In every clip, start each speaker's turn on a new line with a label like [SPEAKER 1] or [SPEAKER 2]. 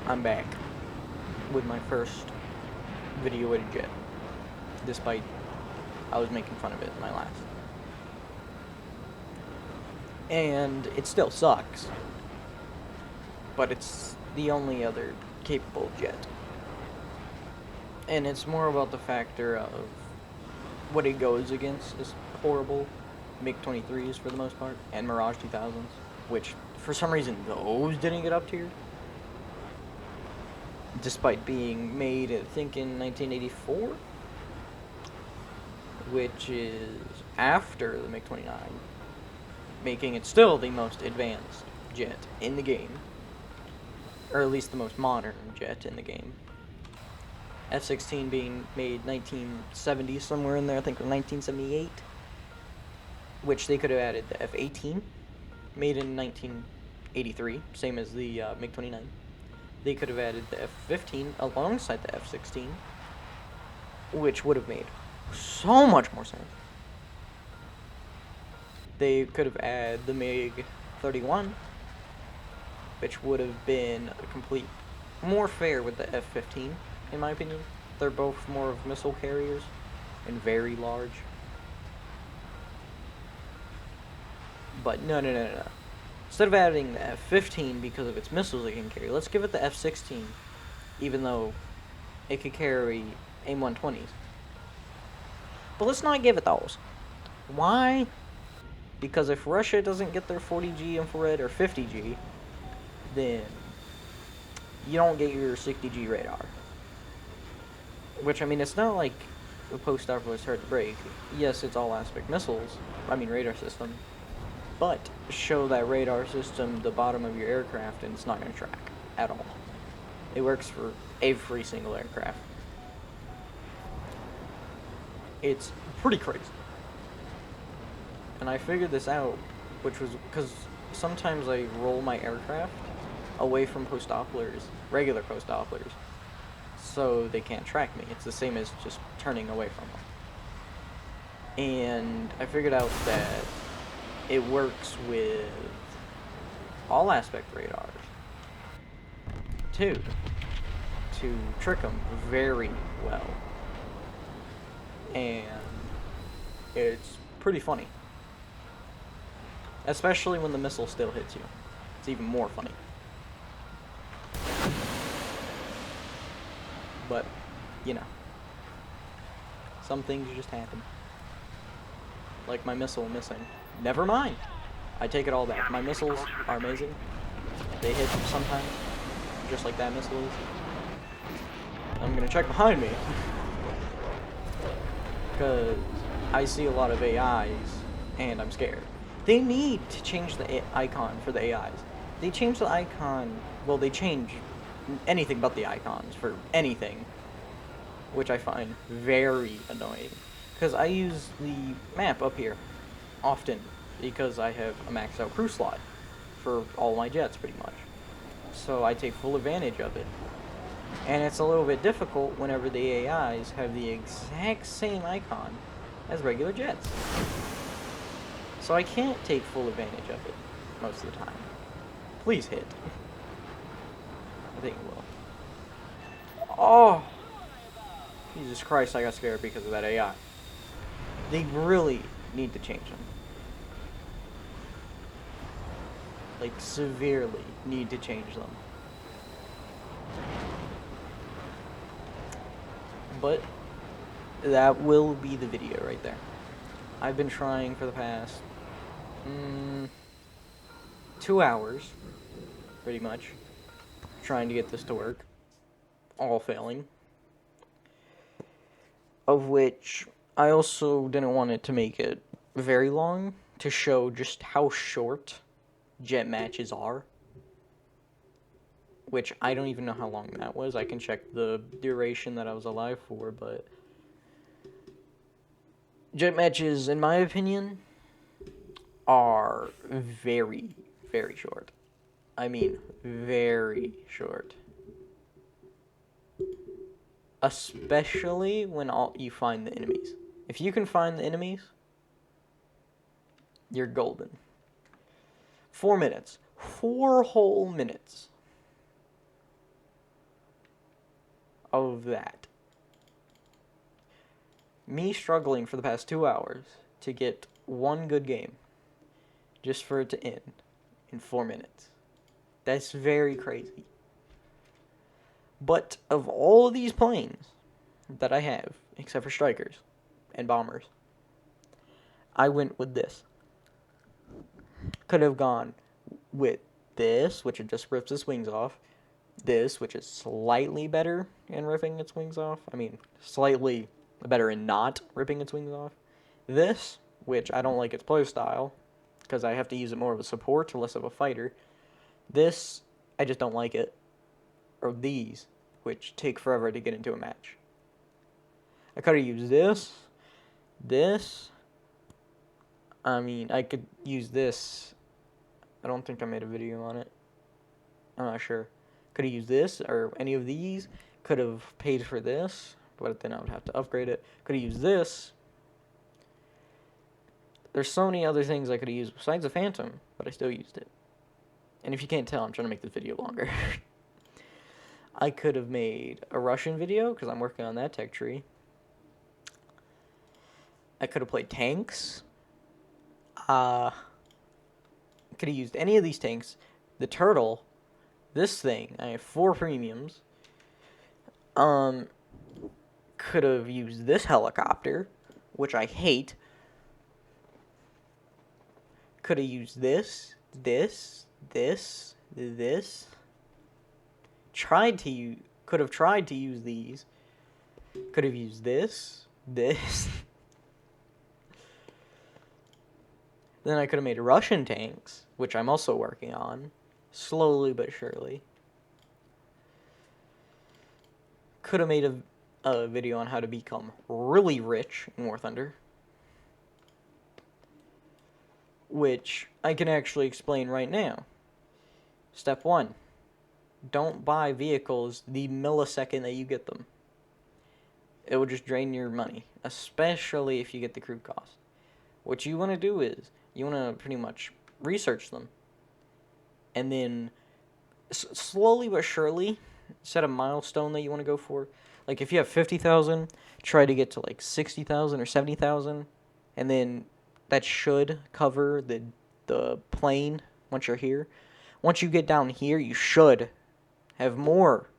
[SPEAKER 1] I'm back with my first video with a jet, despite I was making fun of it in my last. And it still sucks, but it's the only other capable jet. And it's more about the factor of what it goes against is horrible. MiG-23s for the most part, and Mirage 2000s, which for some reason those didn't get up tier, despite being made, I think, in 1984, which is after the MiG-29, making it still the most advanced jet in the game, or at least the most modern jet in the game. F-16 being made 1970, somewhere in there, I think 1978, which they could have added the F-18, made in 1983, same as the MiG-29. They could have added the F-15 alongside the F-16, which would have made so much more sense. They could have added the MiG-31, which would have been a complete more fair with the F-15, in my opinion. They're both more of missile carriers and very large. But no. Instead of adding the F-15 because of its missiles it can carry, let's give it the F-16, even though it could carry AIM-120s. But let's not give it those. Why? Because if Russia doesn't get their 40G infrared or 50G, then you don't get your 60G radar. Which, I mean, it's not like the post-op was hard to break. Yes, it's all-aspect missiles, radar system, but show that radar system the bottom of your aircraft and it's not going to track at all. It works for every single aircraft. It's pretty crazy. And I figured this out, which was because sometimes I roll my aircraft away from post-Dopplers, regular post-Dopplers, so they can't track me. It's the same as just turning away from them. And I figured out that it works with all aspect radars too, to trick them very well. And it's pretty funny. Especially when the missile still hits you. It's even more funny. But, you know, some things just happen. Like my missile missing. Never mind. I take it all back. My missiles are amazing. They hit sometimes, just like that missile is. I'm gonna check behind me. Because I see a lot of AIs, and I'm scared. They need to change the icon for the AIs. They change the icon, well, they change anything but the icons for anything, which I find very annoying. Because I use the map up here often, because I have a maxed out crew slot for all my jets, pretty much. So I take full advantage of it. And it's a little bit difficult whenever the AIs have the exact same icon as regular jets. So I can't take full advantage of it most of the time. Please hit. I think it will. Oh! Jesus Christ, I got scared because of that AI. They really need to change them. Like, severely need to change them. But that will be the video right there. I've been trying for the past 2 hours, pretty much, trying to get this to work, all failing. Of which I also didn't want it to make it very long to show just how short jet matches are. Which I don't even know how long that was. I can check the duration that I was alive for, but jet matches, in my opinion, are very, very short. I mean, very short. Especially when you find the enemies. If you can find the enemies, you're golden. 4 minutes. 4 whole minutes. of that. Me struggling for the past 2 hours to get one good game, just for it to end in 4 minutes. That's very crazy. But of all of these planes that I have, except for strikers and bombers, I went with this. Could have gone with this, which it just rips its wings off. This, which is slightly better in ripping its wings off. I mean, slightly better in not ripping its wings off. This, which I don't like its play style, because I have to use it more of a support, less of a fighter. This, I just don't like it. Or these, which take forever to get into a match. I could have used this. I mean, I could use this. I don't think I made a video on it. I'm not sure. Could have used this or any of these. Could have paid for this, but then I would have to upgrade it. Could have used this. There's so many other things I could have used besides the Phantom, but I still used it. And if you can't tell, I'm trying to make this video longer. I could have made a Russian video, because I'm working on that tech tree. I could have played tanks. Could have used any of these tanks. The turtle. This thing. I have 4 premiums. Could have used this helicopter, which I hate. Could have used this. Could have tried to use these. Could have used this. Then I could have made Russian tanks, which I'm also working on, slowly but surely. Could have made a video on how to become really rich in War Thunder, which I can actually explain right now. Step 1. Don't buy vehicles the millisecond that you get them. It will just drain your money, especially if you get the crew cost. What you want to do is, you want to pretty much research them. And then, slowly but surely, set a milestone that you want to go for. Like, if you have 50,000, try to get to, like, 60,000 or 70,000. And then, that should cover the plane once you're here. Once you get down here, you should have more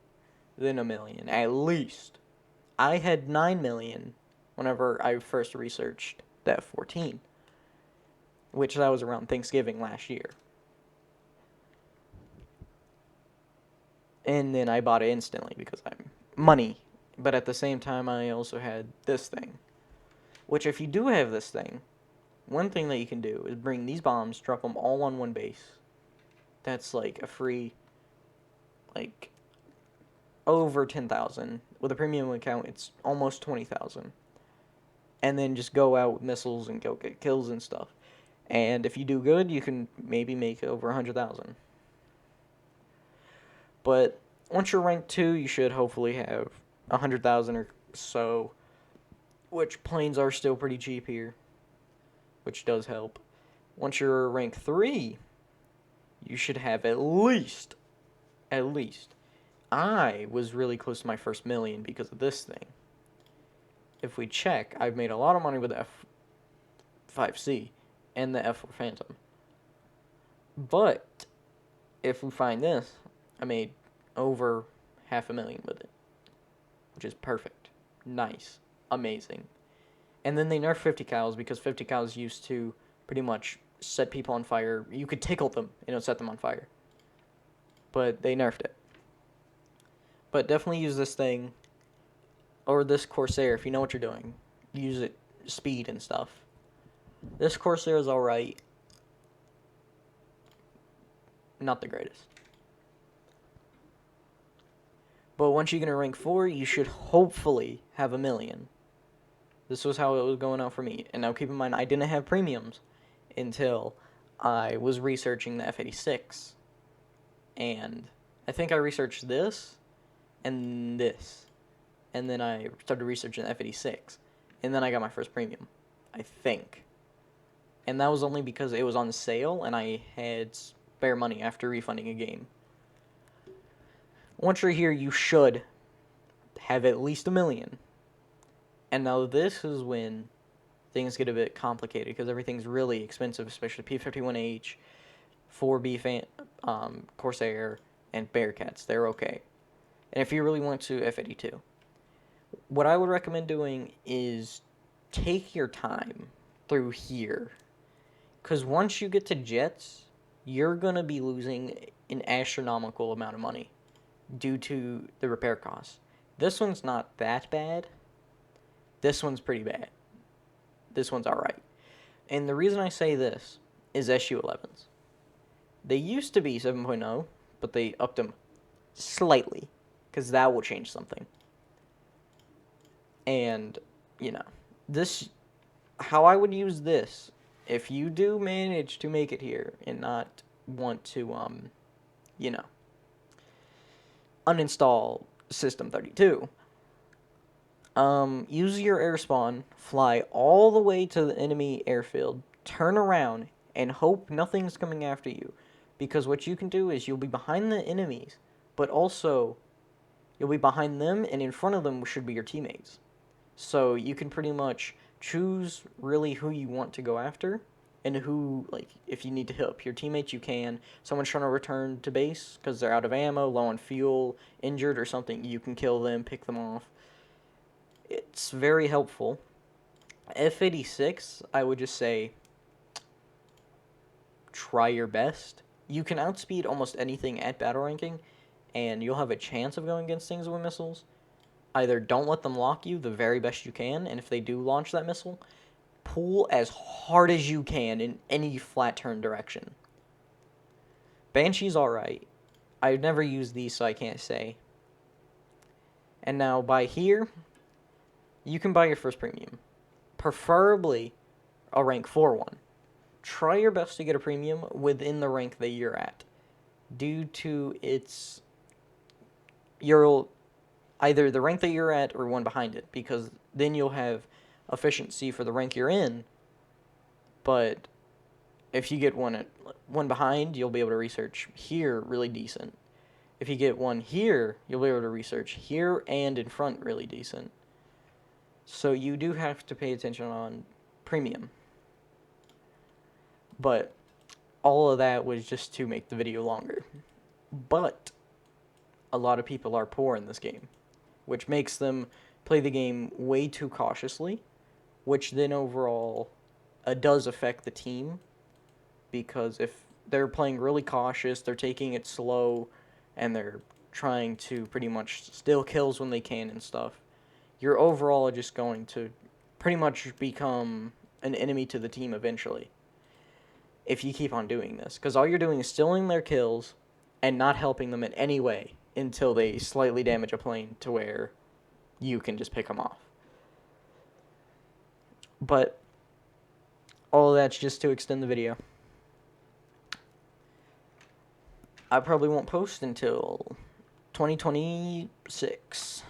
[SPEAKER 1] than $1 million, at least. I had 9 million whenever I first researched the F-14, which that was around Thanksgiving last year. And then I bought it instantly because I'm money. But at the same time, I also had this thing, which if you do have this thing, one thing that you can do is bring these bombs, drop them all on one base. That's like a free, like, over 10,000. With a premium account, it's almost 20,000. And then just go out with missiles and go get kills and stuff. And if you do good, you can maybe make over 100,000. But once you're rank 2, you should hopefully have 100,000 or so, which planes are still pretty cheap here, which does help. Once you're rank 3, you should have at least. I was really close to my first million because of this thing. If we check, I've made a lot of money with the F5C and the F4 Phantom. But if we find this, I made over $500,000 with it, which is perfect, nice, amazing. And then they nerfed 50 cals because 50 cals used to pretty much set people on fire. You could tickle them and it would set them on fire. But they nerfed it. But definitely use this thing, or this Corsair if you know what you're doing. Use it, speed and stuff. This Corsair is alright. Not the greatest. But once you get to rank 4, you should hopefully have 1 million. This was how it was going out for me. And now keep in mind, I didn't have premiums until I was researching the F-86. And I think I researched this and this. And then I started researching the F-86. And then I got my first premium, I think. And that was only because it was on sale and I had spare money after refunding a game. Once you're here, you should have at least 1,000,000. And now this is when things get a bit complicated because everything's really expensive, especially P-51H, 4B Corsair, and Bearcats. They're okay. And if you really want to, F-82. What I would recommend doing is take your time through here. Because once you get to jets, you're going to be losing an astronomical amount of money due to the repair costs. This one's not that bad. This one's pretty bad. This one's alright. And the reason I say this is SU-11s. They used to be 7.0, but they upped them slightly, because that will change something. And, you know, this, how I would use this, if you do manage to make it here and not want to, you know, uninstall System 32, use your air spawn, fly all the way to the enemy airfield, turn around, and hope nothing's coming after you. Because what you can do is you'll be behind the enemies, but also you'll be behind them, and in front of them should be your teammates. So you can pretty much choose really who you want to go after, and who, like, if you need to help your teammates, you can. Someone's trying to return to base because they're out of ammo, low on fuel, injured or something, you can kill them, pick them off. It's very helpful. F-86, I would just say, try your best. You can outspeed almost anything at battle ranking, and you'll have a chance of going against things with missiles. Either don't let them lock you the very best you can, and if they do launch that missile, pull as hard as you can in any flat turn direction. Banshee's alright. I've never used these, so I can't say. And now, by here, you can buy your first premium. Preferably a rank 4 one. Try your best to get a premium within the rank that you're at. Due to its... you'll either the rank that you're at or one behind it, because then you'll have efficiency for the rank you're in, but if you get one behind, you'll be able to research here really decent. If you get one here, you'll be able to research here and in front really decent. So you do have to pay attention on premium. But all of that was just to make the video longer. But a lot of people are poor in this game, which makes them play the game way too cautiously, which then overall does affect the team, because if they're playing really cautious, they're taking it slow, and they're trying to pretty much steal kills when they can and stuff, you're overall just going to pretty much become an enemy to the team eventually, if you keep on doing this, because all you're doing is stealing their kills and not helping them in any way until they slightly damage a plane to where you can just pick them off. But all of that's just to extend the video. I probably won't post until 2026.